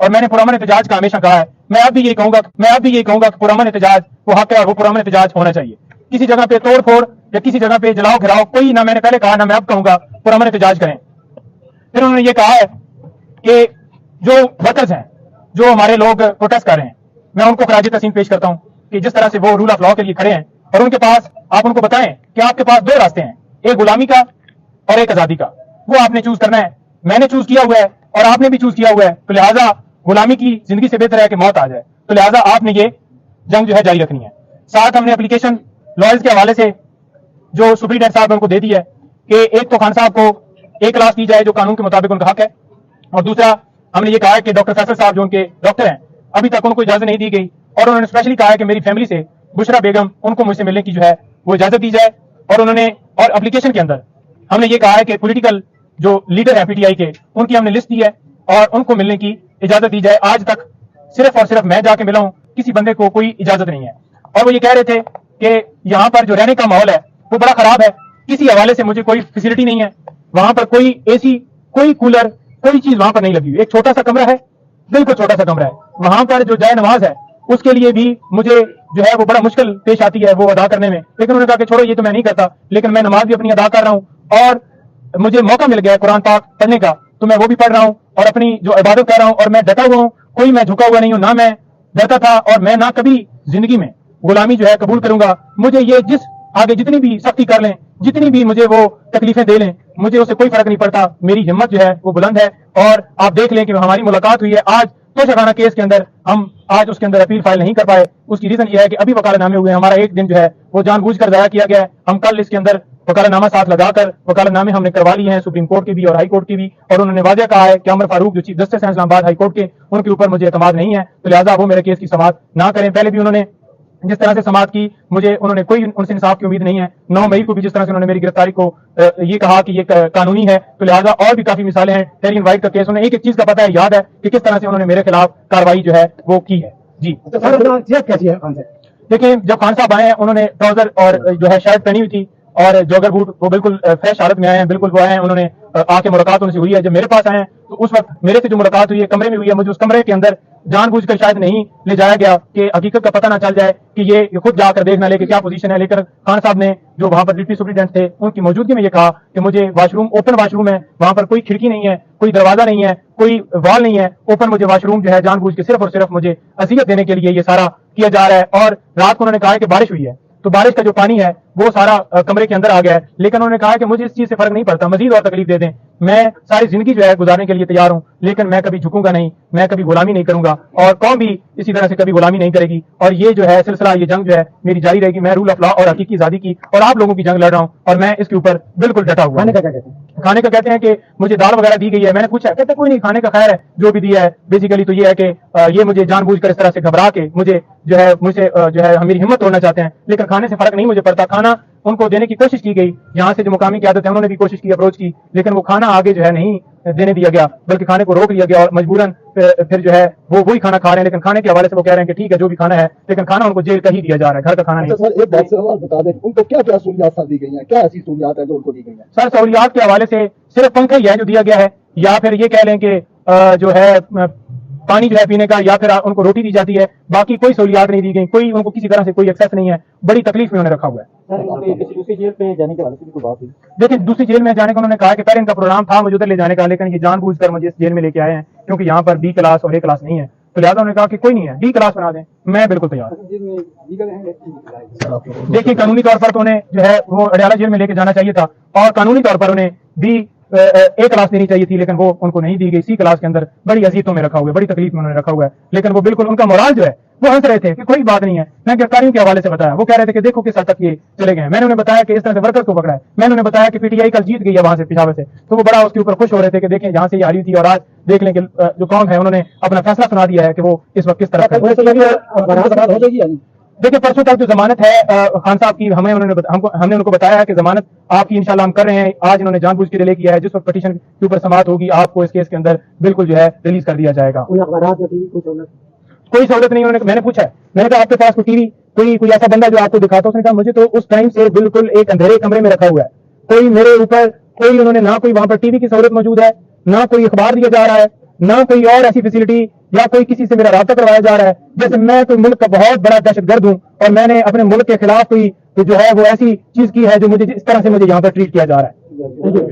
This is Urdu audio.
اور میں نے پرامن احتجاج کا ہمیشہ کہا ہے. میں اب بھی یہ کہوں گا کہ پرامن احتجاج وہ حق ہے اور وہ پرامن احتجاج ہونا چاہیے. کسی جگہ پہ توڑ پھوڑ یا کسی جگہ پہ جلاؤ گھراؤ کوئی نہ، میں نے پہلے کہا نہ میں اب کہوں گا، پرامن احتجاج کریں. پھر انہوں نے یہ کہا ہے کہ جو ورکرز ہیں، جو ہمارے لوگ پروٹیسٹ کر رہے ہیں، میں ان کو خراج تحسین پیش کرتا ہوں کہ جس طرح سے وہ رول آف لا کے لیے کھڑے ہیں، اور ان کے پاس آپ ان کو بتائیں کہ آپ کے پاس دو راستے ہیں، ایک غلامی کا اور ایک آزادی کا. وہ آپ نے چوز کرنا ہے. میں نے چوز کیا ہوا ہے اور آپ نے بھی چوز کیا ہوا ہے، تو لہٰذا غلامی کی زندگی سے بہتر ہے کہ موت آ جائے. تو لہٰذا آپ نے یہ جنگ جو ہے جاری رکھنی ہے. ساتھ ہم نے اپلیکیشن لائرز کے حوالے سے جو سپرنٹینڈنٹ صاحب نے ان کو دے دی ہے کہ ایک تو خان صاحب کو ایک کلاس دی جائے جو قانون کے مطابق ان کا حق ہے، اور دوسرا ہم نے یہ کہا ہے کہ ڈاکٹر فیصل صاحب جو ان کے ڈاکٹر ہیں ابھی تک ان کو اجازت نہیں دی گئی، اور انہوں نے اسپیشلی کہا ہے کہ میری فیملی سے بشرا بیگم ان کو مجھ سے ملنے کی جو ہے وہ اجازت دی جائے. اور انہوں نے اور اپلیکیشن کے اندر ہم نے یہ کہا ہے کہ پولیٹیکل جو لیڈر ہے پی ٹی آئی کے ان کی ہم نے لسٹ دی ہے اور ان کو ملنے کی اجازت دی جائے. آج تک صرف اور صرف میں جا کے ملا ہوں، کسی بندے کو کوئی اجازت نہیں ہے. اور وہ یہ کہہ رہے تھے کہ یہاں پر جو رہنے کا ماحول ہے وہ بڑا خراب ہے، کسی حوالے سے مجھے کوئی فیسلٹی نہیں ہے، وہاں پر کوئی اے سی کوئی کولر کوئی چیز وہاں پر نہیں لگی ہوئی. ایک چھوٹا سا کمرہ ہے، بالکل چھوٹا سا کمرہ ہے. وہاں پر جو جائے نماز ہے اس کے لیے بھی مجھے جو ہے وہ بڑا مشکل پیش آتی ہے وہ ادا کرنے میں. لیکن انہوں نے کہا کہ چھوڑو یہ تو میں نہیں کرتا، لیکن میں نماز بھی اپنی ادا کر رہا ہوں اور مجھے موقع مل گیا ہے قرآن پاک پڑھنے کا تو میں وہ بھی پڑھ رہا ہوں اور اپنی جو عبادت کر رہا ہوں اور میں ڈٹا ہوا ہوں. کوئی میں جھکا ہوا نہیں ہوں، نہ میں ڈرتا تھا اور میں نہ کبھی زندگی میں غلامی جو ہے قبول کروں گا. مجھے یہ جس آگے جتنی بھی سختی کر لیں، جتنی بھی مجھے وہ تکلیفیں دے لیں، مجھے اس سے کوئی فرق نہیں پڑتا. میری ہمت جو ہے وہ بلند ہے. اور آپ دیکھ لیں کہ ہماری ملاقات ہوئی ہے آج توشہ خانہ کیس کے اندر، ہم آج اس کے اندر اپیل فائل نہیں کر پائے. اس کی ریزن یہ ہے کہ ابھی وکالت نامے ہوئے ہیں، ہمارا ایک دن جو ہے وہ جان بوجھ کر ضائع کیا گیا ہے. ہم کل اس کے اندر وکالت نامہ ساتھ لگا کر وکالت نامے ہم نے کروا لیے ہیں سپریم کورٹ کی بھی اور ہائی کورٹ کی بھی. اور انہوں نے واضح کہا ہے کہ عمر فاروق جو چیف جسٹس ہیں اسلام آباد ہائی کورٹ کے، ان کے اوپر مجھے اعتماد نہیں ہے، تو لہٰذا وہ میرے کیس کی سماعت نہ کریں. پہلے بھی انہوں نے جس طرح سے سماعت کی مجھے انہوں نے کوئی ان سے انصاف کی امید نہیں ہے. 9 مئی کو بھی جس طرح سے انہوں نے میری گرفتاری کو یہ کہا کہ یہ قانونی ہے، تو لہٰذا اور بھی کافی مثالیں ہیں. ٹیرین وائٹ کا کیس انہیں ایک چیز کا پتہ ہے، یاد ہے کہ کس طرح سے انہوں نے میرے خلاف کاروائی جو ہے وہ کی ہے. جی دیکھیں، جب خان صاحب آئے ہیں انہوں نے ٹراؤزر اور جو ہے شرٹ پہنی ہوئی تھی اور جوگر بوٹ، وہ بالکل فریش حالت میں آئے ہیں، بالکل وہ آئے ہیں. انہوں نے آ کے ملاقات ان سے ہوئی ہے. جب میرے پاس آئے ہیں تو اس وقت میرے سے جو ملاقات ہوئی ہے کمرے میں ہوئی ہے. مجھے اس کمرے کے اندر جان بوجھ کر شاید نہیں لے جایا گیا کہ حقیقت کا پتہ نہ چل جائے کہ یہ خود جا کر دیکھنا لے کہ کیا پوزیشن ہے. لیکن خان صاحب نے جو وہاں پر ڈپٹی سپرنٹینڈنٹ تھے ان کی موجودگی میں یہ کہا کہ مجھے wash room open wash room ہے، وہاں پر کوئی کھڑکی نہیں ہے، کوئی دروازہ نہیں ہے، کوئی وال نہیں ہے، اوپن مجھے واش روم جو ہے جان بوجھ کے صرف اور صرف مجھے اذیت دینے کے لیے یہ سارا کیا جا رہا ہے. اور رات کو انہوں نے کہا کہ بارش ہوئی ہے تو بارش کا جو پانی ہے وہ سارا کمرے کے اندر آ گیا ہے. لیکن انہوں نے کہا کہ مجھے اس چیز سے فرق نہیں پڑتا، مزید اور تکلیف دے دیں، میں ساری زندگی جو ہے گزارنے کے لیے تیار ہوں، لیکن میں کبھی جھکوں گا نہیں، میں کبھی غلامی نہیں کروں گا اور قوم بھی اسی طرح سے کبھی غلامی نہیں کرے گی. اور یہ جو ہے سلسلہ، یہ جنگ جو ہے میری جاری رہے گی. میں رول آف لا اور حقیقی آزادی کی اور آپ لوگوں کی جنگ لڑ رہا ہوں اور میں اس کے اوپر بالکل ڈٹا ہوا. کھانے کا کہتے ہیں کہ مجھے دال وغیرہ دی گئی ہے. میں نے پوچھا، کہتے کوئی نہیں، کھانے کا خیر ہے جو بھی دیا ہے. بیسیکلی تو یہ ہے کہ یہ مجھے جان بوجھ کر اس طرح سے گھبرا کے مجھے جو ہے مجھ سے جو ہے میری ہمت توڑنا چاہتے ہیں. لیکن کھانے سے فرق نہیں مجھے پڑتا. کھانا ان کو دینے کی کوشش کی گئی، یہاں سے جو مقامی قیادت ہے انہوں نے بھی کوشش کی، اپروچ کی، لیکن وہ کھانا آگے جو ہے نہیں دینے دیا گیا، بلکہ کھانے کو روک لیا گیا اور مجبوراً پھر جو ہے وہ وہی کھانا کھا رہے ہیں. لیکن کھانے کے حوالے سے وہ کہہ رہے ہیں کہ ٹھیک ہے جو بھی کھانا ہے، لیکن کھانا ان کو جیل کا ہی دیا جا رہا ہے، گھر کا کھانا نہیں. سر ایک بات سے بتا دیں، ان کو کیا کیا سہولیات دی گئی ہیں، کیا ایسی سہولیات ہیں جو ان کو دی گئی ہیں؟ سر سہولیات کے حوالے سے صرف پنکھا ہی ہے جو دیا گیا ہے، یا پھر یہ کہہ لیں کہ جو ہے پانی جو ہے پینے کا، یا پھر ان کو روٹی دی جاتی ہے. باقی کوئی سہولیات نہیں دی گئی، کوئی ان کو کسی طرح سے کوئی ایکسیس نہیں ہے. بڑی تکلیف میں انہوں نے رکھا ہوا ہے. دوسری جیل پہ جانے کے حوالے سے بھی کوئی بات ہوئی؟ دیکھیں، دوسری جیل میں جانے کا انہوں نے کہا کہ پہلے ان کا پروگرام تھا مجھے ادھر لے جانے کا، لیکن یہ جان بوجھ کر مجھے اس جیل میں لے کے آئے ہیں کیونکہ یہاں پر بی کلاس اور اے کلاس نہیں ہے. تو لہٰذا انہوں نے کہا کہ کوئی نہیں ہے، ڈی کلاس بنا دیں. میں بالکل تیار ہوں. دیکھیے، قانونی طور پر تو انہیں جو ہے وہ اڈیالہ جیل میں لے کے جانا چاہیے تھا اور قانونی طور پر انہیں بی اے کلاس دینی چاہیے تھی، لیکن وہ ان کو نہیں دی گئی. سی کلاس کے اندر بڑی اذیتوں میں رکھا ہوا ہے، بڑی تکلیف میں انہوں نے رکھا ہوا ہے. لیکن وہ بالکل ان کا مورال جو ہے وہ ہنس رہے تھے کہ کوئی بات نہیں ہے. میں گرفتاریوں کے حوالے سے بتایا، وہ کہہ رہے تھے کہ دیکھو کس حد تک یہ چلے گئے ہیں. میں نے انہیں بتایا کہ اس طرح سے ورکر کو پکڑا ہے. میں نے انہیں بتایا کہ پی ٹی آئی کل جیت گئی ہے وہاں سے پشاور سے، تو وہ بڑا اس کے اوپر خوش ہو رہے تھے کہ دیکھیں جہاں سے یہ ہاری تھی اور آج دیکھ لیں کہ جو قوم ہے انہوں نے اپنا فیصلہ سنا دیا ہے کہ وہ اس وقت کس طرح. دیکھیں، پرسوں تک جو ضمانت ہے خان صاحب کی، ہم نے ان کو بتایا ہے کہ ضمانت آپ کی انشاءاللہ ہم کر رہے ہیں. آج انہوں نے جان بوجھ کے ڈیلے کیا ہے. جس وقت پٹیشن کے اوپر سماعت ہوگی آپ کو اس کیس کے اندر بالکل جو ہے ریلیز کر دیا جائے گا. کوئی سہولت نہیں. میں نے پوچھا ہے، میں نے کہا آپ کے پاس کوئی ٹی وی کوئی ایسا بندہ جو آپ کو دکھاتا؟ اس نے کہا مجھے تو اس ٹائم سے بالکل ایک اندھیرے کمرے میں رکھا ہوا ہے. کوئی میرے اوپر کوئی انہوں نے نہ کوئی وہاں پر ٹی وی کی سہولت موجود ہے، نہ کوئی اخبار دیا جا رہا ہے، نہ کوئی اور ایسی فیسلٹی یا کوئی کسی سے میرا رابطہ کروایا جا رہا ہے جیسے میں کوئی ملک کا بہت بڑا دہشت گرد ہوں اور میں نے اپنے ملک کے خلاف کوئی جو ہے وہ ایسی چیز کی ہے جو مجھے اس طرح سے مجھے یہاں پر ٹریٹ کیا جا رہا ہے.